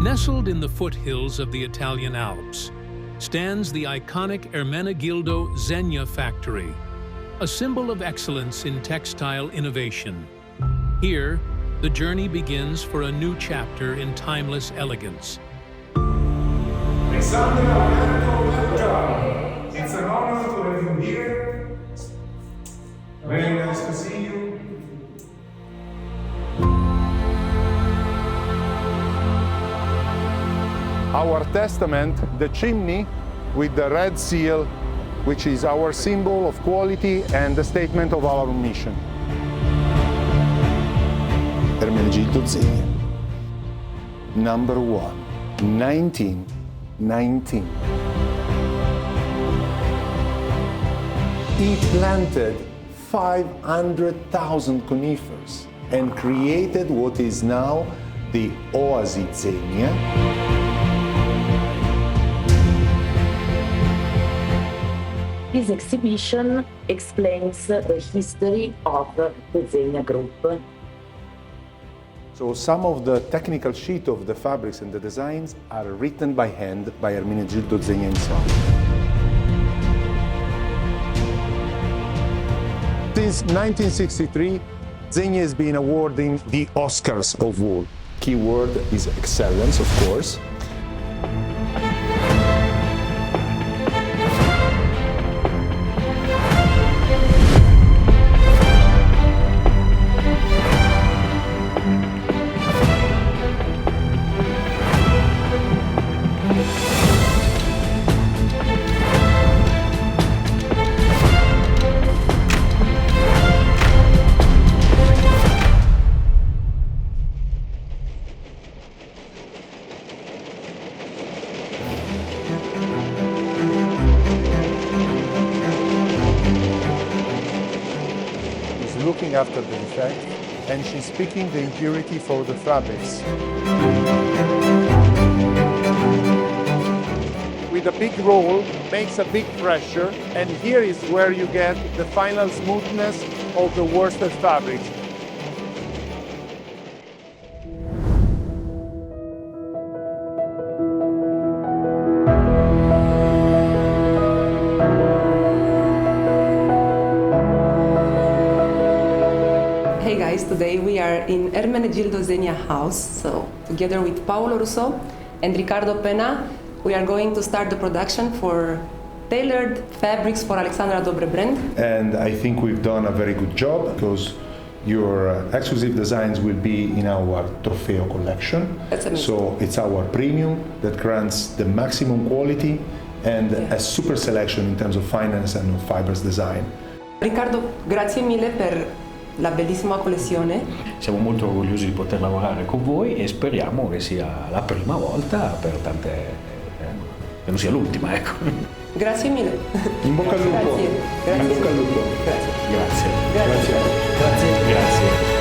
Nestled in the foothills of the Italian Alps stands the iconic Ermenegildo Zegna factory, a symbol of excellence in textile innovation. Here, the journey begins for a new chapter in timeless elegance. Alexandra, welcome. It's an honor to have you here. Very nice to see you. Our testament, the chimney with the red seal, which is our symbol of quality and the statement of our mission. Ermenegildo Zegna, number 1, 1919. He planted 500,000 conifers and created what is now the Oasi Zegna. This exhibition explains the history of the Zegna Group. So some of the technical sheet of the fabrics and the designs are written by hand by Ermenegildo Zegna himself. Since 1963, Zegna has been awarding the Oscars of wool. Keyword is excellence, of course. Looking after the defect, and she's picking the impurity for the fabrics. With a big roll, makes a big pressure, and here is where you get the final smoothness of the worsted fabric. Hey guys, today we are in Ermenegildo Zegna House. So together with Paolo Russo and Riccardo Pena, we are going to start the production for tailored fabrics for Alexandra Dobre brand. And I think we've done a very good job because your exclusive designs will be in our Trofeo collection. That's amazing. So it's our premium that grants the maximum quality and a super selection in terms of finance and of fibers design. Riccardo, grazie mille per la bellissima collezione. Siamo molto orgogliosi di poter lavorare con voi e speriamo che sia la prima volta per tante, che non sia l'ultima, ecco. Grazie mille. In bocca al lupo. Grazie. In bocca al lupo. Grazie. Grazie. Grazie. Grazie. Grazie.